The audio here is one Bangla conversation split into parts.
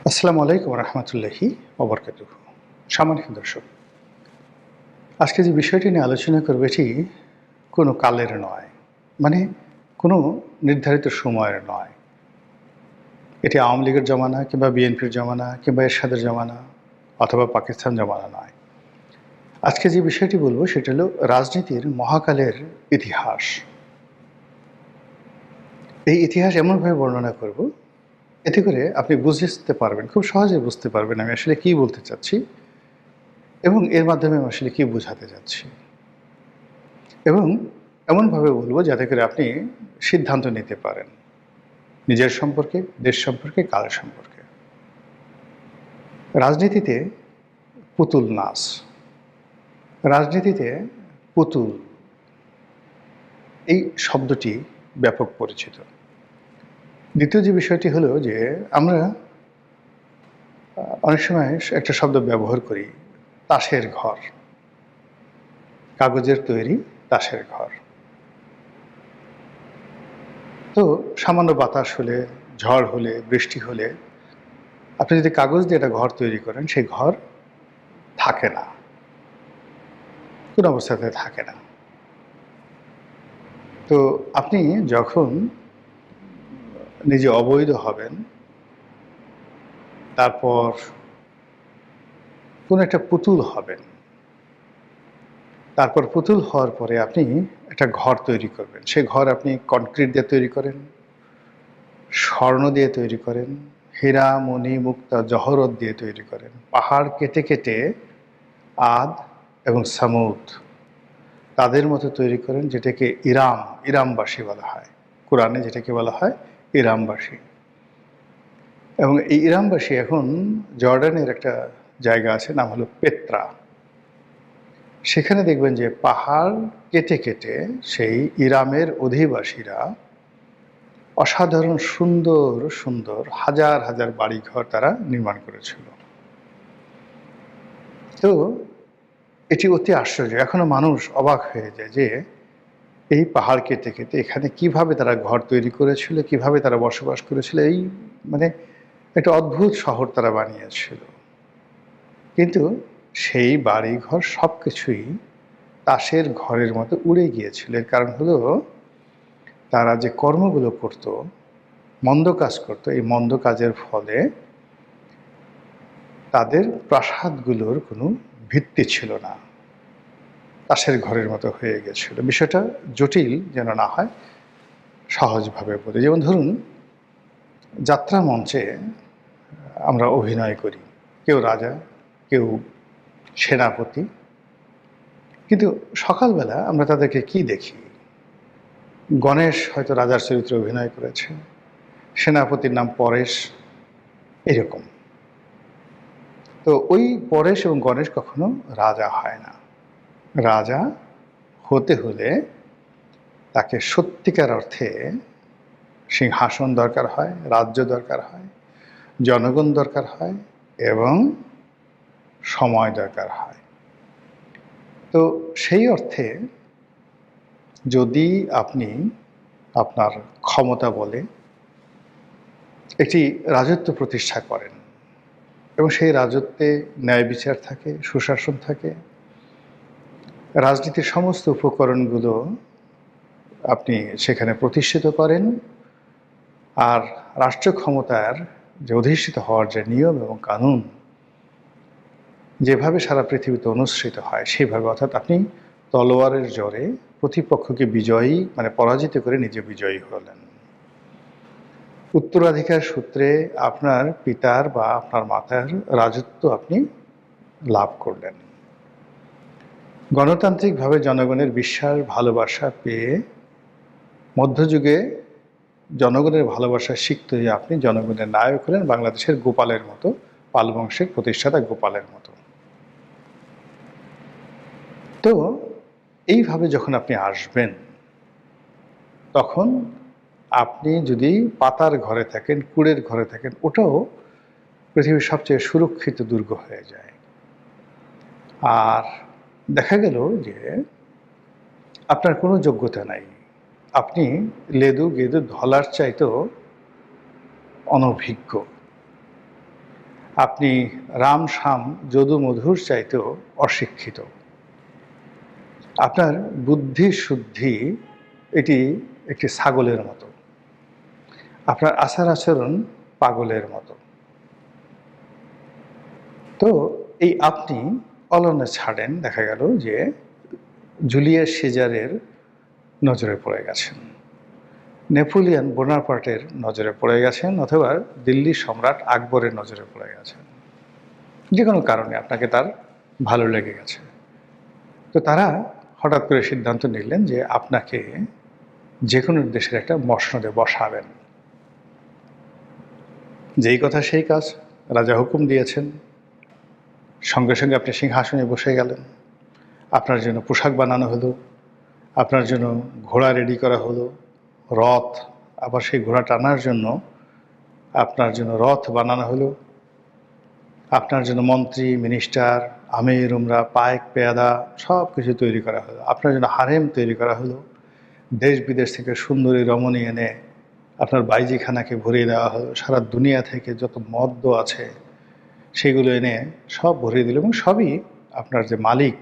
আসসালামু আলাইকুম রহমতুল্লাহি ওবরকাতুহু। সম্মানিত দর্শক, আজকে যে বিষয়টি নিয়ে আলোচনা করব এটি কোনো কালের নয়, মানে কোনো নির্ধারিত সময়ের নয়। এটি আওয়ামী লীগের জমানা কিংবা বিএনপির জমানা কিংবা এরশাদের জমানা অথবা পাকিস্তান জমানা নয়। আজকে যে বিষয়টি বলবো সেটা হলো রাজনীতির মহাকালের ইতিহাস। এই ইতিহাস এমনভাবে বর্ণনা করব এতে করে আপনি বুঝতে পারবেন, খুব সহজে বুঝতে পারবেন আমি আসলে কী বলতে চাচ্ছি এবং এর মাধ্যমে আমি আসলে কী বোঝাতে যাচ্ছি। এবং এমনভাবে বলবো যাতে করে আপনি সিদ্ধান্ত নিতে পারেন নিজের সম্পর্কে, দেশ সম্পর্কে, কাল সম্পর্কে। রাজনীতিতে পুতুল নাচ, রাজনীতিতে পুতুল এই শব্দটি ব্যাপক পরিচিত। দ্বিতীয় যে বিষয়টি হলো যে আমরা অনেক সময় একটা শব্দ ব্যবহার করি, তাসের ঘর, কাগজের তৈরি তাসের ঘর। তো সামান্য বাতাস হলে, ঝড় হলে, বৃষ্টি হলে আপনি যদি কাগজ দিয়ে একটা ঘর তৈরি করেন, সেই ঘর থাকে না, কোনো অবস্থাতে থাকে না। তো আপনি যখন নিজে অবৈধ হবেন, তারপর কোনো একটা পুতুল হবেন, তারপর পুতুল হওয়ার পরে আপনি একটা ঘর তৈরি করবেন। সেই ঘর আপনি কনক্রিট দিয়ে তৈরি করেন, স্বর্ণ দিয়ে তৈরি করেন, হীরা, মণি, মুক্তা, জহরত দিয়ে তৈরি করেন, পাহাড় কেটে কেটে আদ এবং সামুদ তাদের মতো তৈরি করেন, যেটাকে ইরামবাসী বলা হয়। কোরআনে যেটাকে বলা হয় ইরামবাসী। এবং এই ইরামবাসী এখন জর্ডানের একটা জায়গা আছে, নাম হলো পেত্রা। সেখানে দেখবেন যে পাহাড় কেটে কেটে সেই ইরামের অধিবাসীরা অসাধারণ সুন্দর সুন্দর হাজার হাজার বাড়িঘর তারা নির্মাণ করেছিল। তো এটি অতি আশ্চর্য, এখনো মানুষ অবাক হয়ে যায় যে এই পাহাড় কেটে কেটে এখানে কিভাবে তারা ঘর তৈরি করেছিল, কিভাবে তারা বসবাস করেছিল। এই মানে একটা অদ্ভুত শহর তারা বানিয়েছিল। কিন্তু সেই বাড়িঘর সব কিছুই তাসের ঘরের মতো উড়ে গিয়েছিল। এর কারণ হলো তারা যে কর্মগুলো করত, মন্দ কাজ করত, এই মন্দ কাজের ফলে তাদের প্রাসাদগুলোর কোনো ভিত্তি ছিল না, তাসের ঘরের মতো হয়ে গেছিল। বিষয়টা জটিল যেন না হয়, সহজভাবে বলি। যেমন ধরুন, যাত্রা মঞ্চে আমরা অভিনয় করি, কেউ রাজা, কেউ সেনাপতি, কিন্তু সকালবেলা আমরা তাদেরকে কি দেখি? গণেশ হয়তো রাজার চরিত্রে অভিনয় করেছে, সেনাপতির নাম পরেশ, এরকম। তো ওই পরেশ এবং গণেশ কখনো রাজা হয় না। রাজা হতে হলে তাকে সত্যিকার অর্থে সিংহাসন দরকার হয়, রাজ্য দরকার হয়, জনগণ দরকার হয় এবং সময় দরকার হয়। তো সেই অর্থে যদি আপনি আপনার ক্ষমতা বলে একটি রাজত্ব প্রতিষ্ঠা করেন এবং সেই রাজত্বে ন্যায় বিচার থাকে, সুশাসন থাকে, রাজনীতির সমস্ত উপকরণগুলো আপনি সেখানে প্রতিষ্ঠিত করেন, আর রাষ্ট্র ক্ষমতার যে অধিষ্ঠিত হওয়ার যে নিয়ম এবং কানুন যেভাবে সারা পৃথিবীতে অনুসৃত হয় সেইভাবে, অর্থাৎ আপনি তলোয়ারের জোরে প্রতিপক্ষকে বিজয়ী পরাজিত করে নিজে বিজয়ী হলেন, উত্তরাধিকার সূত্রে আপনার পিতার বা আপনার মাতার রাজত্ব আপনি লাভ করলেন, গণতান্ত্রিকভাবে জনগণের বিশ্বাস ভালোবাসা পেয়ে মধ্যযুগে জনগণের ভালোবাসা শিখতে হয়ে আপনি জনগণের নায়ক হলেন, বাংলাদেশের গোপালের মতো, পাল বংশের প্রতিষ্ঠাতা গোপালের মতো। তো এইভাবে যখন আপনি আসবেন, তখন আপনি যদি পাতার ঘরে থাকেন, কুড়ের ঘরে থাকেন, ওটাও পৃথিবীর সবচেয়ে সুরক্ষিত দুর্গ হয়ে যায়। আর দেখা গেল যে আপনার কোনো যোগ্যতা নাই, আপনি লেদু গেদু ধলার চাইতেও অনভিজ্ঞ, আপনি রাম শ্যাম যদু মধুর চাইতেও অশিক্ষিত। আপনার বুদ্ধি শুদ্ধি এটি একটি ছাগলের মতো, আপনার আচার আচরণ পাগলের মতো। তো এই আপনি অলনে ছাড়েন, দেখা গেল যে জুলিয়াস সিজারের নজরে পড়ে গেছেন, নেপোলিয়ন বোনাপার্টের নজরে পড়ে গেছেন, অথবা দিল্লির সম্রাট আকবরের নজরে পড়ে গেছেন। যে কোনো কারণে আপনাকে তার ভালো লেগে গেছে। তো তারা হঠাৎ করে সিদ্ধান্ত নিলেন যে আপনাকে যে কোনো দেশের একটা মসনদে বসাবেন। যেই কথা সেই কাজ, রাজা হুকুম দিয়েছেন, সঙ্গে সঙ্গে আপনি সিংহাসনে বসে গেলেন। আপনার জন্য পোশাক বানানো হলো, আপনার জন্য ঘোড়া রেডি করা হলো, রথ, আবার সেই ঘোড়া টানার জন্য আপনার জন্য রথ বানানো হলো, আপনার জন্য মন্ত্রী মিনিস্টার আমির উমরা পায়েক পেয়াদা সব কিছু তৈরি করা হলো, আপনার জন্য হারেম তৈরি করা হলো, দেশ বিদেশ থেকে সুন্দরী রমণী এনে আপনার বাইজিখানাকে ভরিয়ে দেওয়া হলো, সারা দুনিয়া থেকে যত মদ্য আছে সেগুলো এনে সব ভরিয়ে দিল, এবং সবই আপনার যে মালিক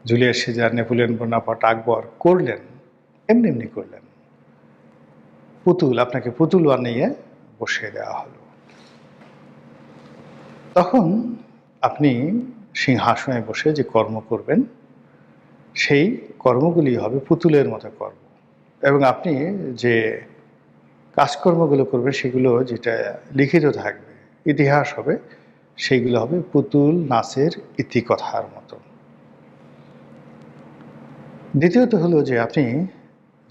জুলিয়াস সিজার, নেপোলিয়ন বোনাপার্ট, আকবর করলেন, এমনি এমনি করলেন। পুতুল, আপনাকে পুতুল বানিয়ে বসিয়ে দেওয়া হলো। তখন আপনি সিংহাসনে বসে যে কর্ম করবেন, সেই কর্মগুলি হবে পুতুলের মতো কর্ম, এবং আপনি যে কাজকর্মগুলো করবেন সেগুলো যেটা লিখিত থাকবে, ইতিহাস হবে, সেইগুলো হবে পুতুল নাচের ইতিকথার মতো। দ্বিতীয়ত হলো যে আপনি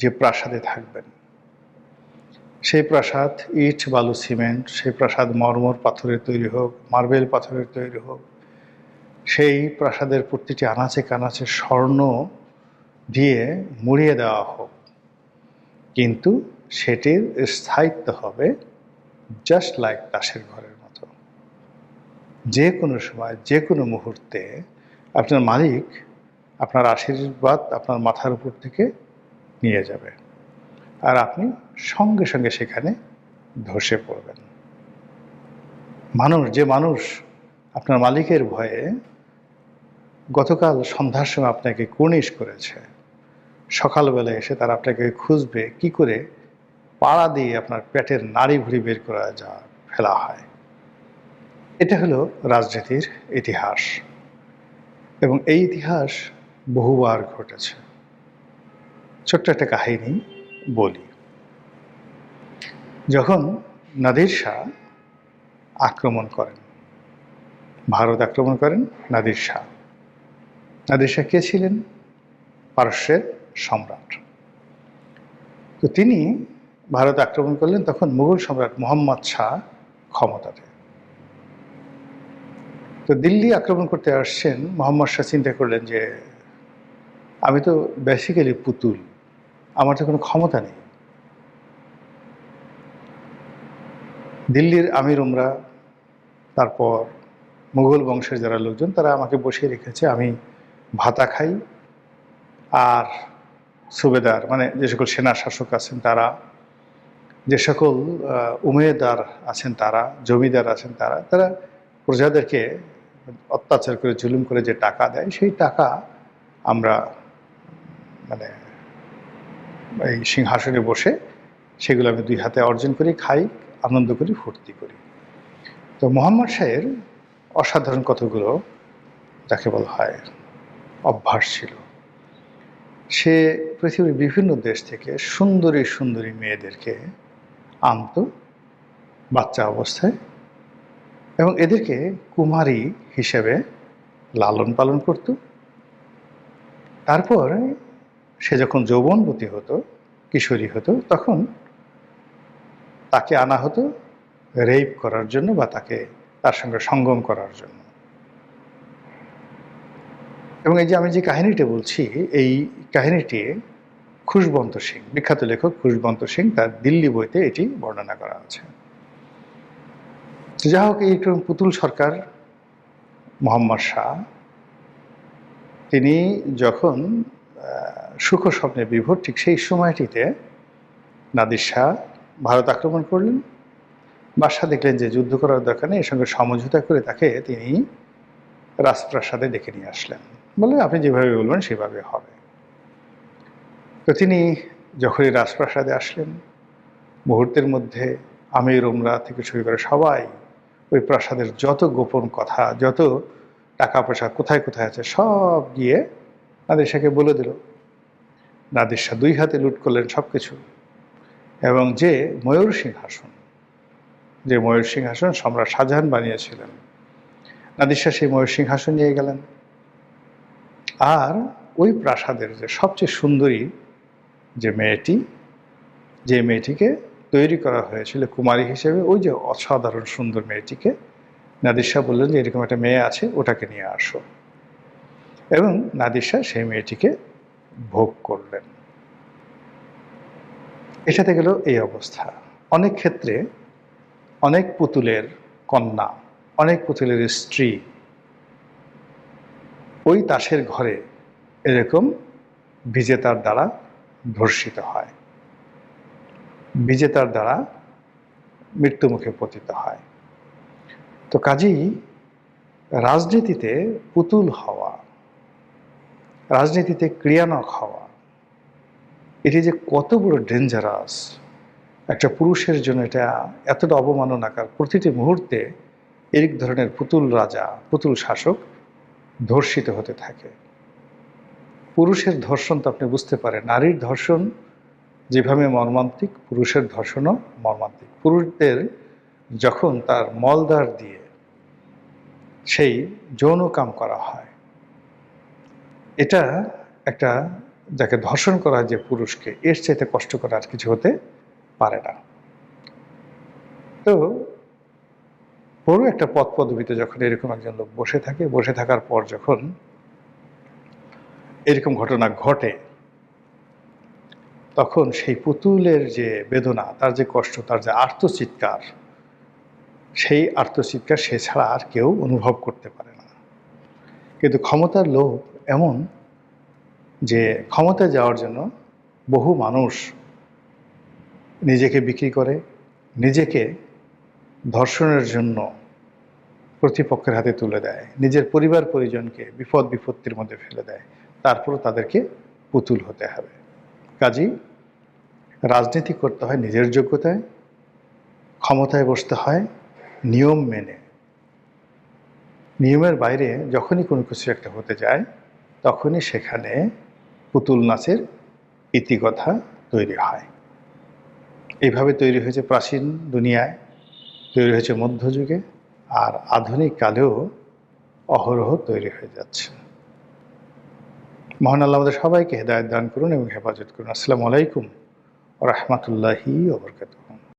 যে প্রাসাদে থাকবেন, সেই প্রাসাদ ইট বালু সিমেন্ট, সেই প্রাসাদ মরমর পাথরের তৈরি হোক, মার্বেল পাথরের তৈরি হোক, সেই প্রাসাদের প্রতিটি আনাচে কানাচে স্বর্ণ দিয়ে মুড়িয়ে দেওয়া হোক, কিন্তু সেটির স্থায়িত্ব হবে জাস্ট লাইক তাসের ঘরের মতো। যে কোনো সময় যে কোনো মুহূর্তে আপনার মালিক আপনার আশীর্বাদ আপনার মাথার উপর থেকে নিয়ে যাবে, আর আপনি সঙ্গে সঙ্গে সেখানে ধসে পড়বেন। মানুষ আপনার মালিকের ভয়ে গতকাল সন্ধ্যার সময় আপনাকে কুর্নিশ করেছে, সকালবেলা এসে তারা আপনাকে খুঁজবে কি করে পাড়া দিয়ে আপনার পেটের নাড়ি ভুড়ি বের করা ফেলা হয়। এটা হলো রাজনীতির ইতিহাস, এবং এই ইতিহাস বহুবার ঘটেছে। ছোট্ট একটা কাহিনী বলি। যখন নাদির শাহ আক্রমণ করেন, ভারত আক্রমণ করেন নাদির শাহ। নাদির শাহ কে ছিলেন? পারস্যের সম্রাট। তো তিনি ভারত আক্রমণ করলেন, তখন মুঘল সম্রাট মোহাম্মদ শাহ ক্ষমতাতে। তো দিল্লি আক্রমণ করতে আসছেন মোহাম্মদ শাহ, চিন্তা করলেন যে আমি তো বেসিক্যালি পুতুল, আমার তো কোনো ক্ষমতা নেই। দিল্লির আমির উমরা, তারপর মুঘল বংশের যারা লোকজন, তারা আমাকে বসিয়ে রেখেছে, আমি ভাতা খাই, আর সুবেদার মানে যে সকল সেনা শাসক আছেন তারা, যে সকল উমেদার আছেন তারা, জমিদার আছেন তারা, তারা প্রজাদেরকে অত্যাচার করে জুলুম করে যে টাকা দেয়, সেই টাকা আমরা মানে এই সিংহাসনে বসে সেগুলো আমি দুই হাতে অর্জন করি, খাই, আনন্দ করি, ফুর্তি করি। তো মোহাম্মদ শাহের অসাধারণ কতগুলো যাকে বলা হয় অভ্যাস ছিল। সে পৃথিবীর বিভিন্ন দেশ থেকে সুন্দরী সুন্দরী মেয়েদেরকে আনত বাচ্চা অবস্থায়, এবং এদেরকে কুমারী হিসেবে লালন পালন করত। তারপর সে যখন যৌবনবতী হতো, কিশোরী হতো, তখন তাকে আনা হতো রেপ করার জন্য বা তার সঙ্গে সঙ্গম করার জন্য। এবং এই যে আমি যে কাহিনীটা বলছি, এই কাহিনীটি খুশবন্ত সিং, বিখ্যাত লেখক খুশবন্ত সিং, তার দিল্লি বইতে এটি বর্ণনা করা আছে। যা হোক, এই পুতুল সরকার মোহাম্মদ শাহ, তিনি যখন সুখ স্বপ্নে বিভোর, ঠিক সেই সময়টিতে নাদির শাহ ভারত আক্রমণ করলেন, বাদশাহ দেখলেন যে যুদ্ধ করার দরকার নেই, এর সঙ্গে সমঝোতা করে তাকে তিনি রাজপ্রাসাদে ডেকে নিয়ে আসলেন। বলে আপনি যেভাবে বলবেন সেভাবে হবে। তো তিনি যখনই রাজপ্রাসাদে আসলেন, মুহূর্তের মধ্যে আমির ওমরা থেকে শুরু করে সবাই ওই প্রাসাদের যত গোপন কথা, যত টাকা পয়সা কোথায় কোথায় আছে সব গিয়ে নাদির শাহকে বলে দিল। নাদির শাহ 2 হাতে লুট করলেন সব কিছু, এবং যে ময়ূর সিংহাসন, যে ময়ূর সিংহাসন সম্রাট শাহজাহান বানিয়েছিলেন, নাদির শাহ সেই ময়ূর সিংহাসন নিয়ে গেলেন। আর ওই প্রাসাদের যে সবচেয়ে সুন্দরী যে মেয়েটি, যে মেয়েটিকে তৈরি করা হয়েছিল কুমারী হিসেবে, ওই যে অসাধারণ সুন্দর মেয়েটিকে নাদির শাহ বললেন যে এরকম একটা মেয়ে আছে, ওটাকে নিয়ে আসো। এবং নাদির শাহ সেই মেয়েটিকে ভোগ করলেন। এটাতে গেল এই অবস্থা। অনেক ক্ষেত্রে অনেক পুতুলের কন্যা, অনেক পুতুলের স্ত্রী ওই তাসের ঘরে এরকম বিজেতার দ্বারা ধর্ষিত হয়, বিজেতার দ্বারা মৃত্যুমুখে পতিত হয়। তো কাজেই রাজনীতিতে পুতুল হওয়া, রাজনীতিতে ক্রিয়ানক হওয়া, এটি যে কত বড় ডেঞ্জারাস একটা পুরুষের জন্য, এটা এতটা অবমাননাকার। প্রতিটি মুহূর্তে এই ধরনের পুতুল রাজা, পুতুল শাসক ধর্ষিত হতে থাকে। পুরুষের ধর্ষণ তো আপনি বুঝতে পারেন, নারীর ধর্ষণ যেভাবে মর্মান্তিক, পুরুষের ধর্ষণও মর্মান্তিক। পুরুষদের যখন তার মলদ্বার দিয়ে সেই যৌন কাম করা হয়, এটা একটা, যাকে ধর্ষণ করা হয় যে পুরুষকে, এর চাইতে কষ্ট করা আর কিছু হতে পারে না। তো বড় একটা পদ পদবিতে যখন এরকম একজন লোক বসে থাকে, বসে থাকার পর যখন এরকম ঘটনা ঘটে, তখন সেই পুতুলের যে বেদনা, তার যে কষ্ট, তার যে আর্তচিৎকার, সেই আর্তচিৎকার সে ছাড়া আর কেউ অনুভব করতে পারে না। কিন্তু ক্ষমতার লোভ এমন যে ক্ষমতায় যাওয়ার জন্য বহু মানুষ নিজেকে বিক্রি করে, নিজেকে ধর্ষণের জন্য প্রতিপক্ষের হাতে তুলে দেয়, নিজের পরিবার পরিজনকে বিপদ বিপত্তির মধ্যে ফেলে দেয়, তারপরও তাদেরকে পুতুল হতে হবে। কাজেই রাজনীতি করতে হয় নিজের যোগ্যতায়, ক্ষমতায় বসতে হয় নিয়ম মেনে। নিয়মের বাইরে যখনই কোনো কিছু একটা হতে যায়, তখনই সেখানে পুতুল নাচের ইতিকথা তৈরি হয়। এইভাবে তৈরি হয়েছে প্রাচীন দুনিয়ায়, তৈরি হয়েছে মধ্যযুগে, আর আধুনিক কালেও অহরহ তৈরি হয়ে যাচ্ছে। মহান আল্লাহ আমাদের সবাইকে হেদায়েত দান করুন এবং হেফাজত করুন। আসসালামু আলাইকুম ওয়া রাহমাতুল্লাহি ওয়া বারাকাতুহু।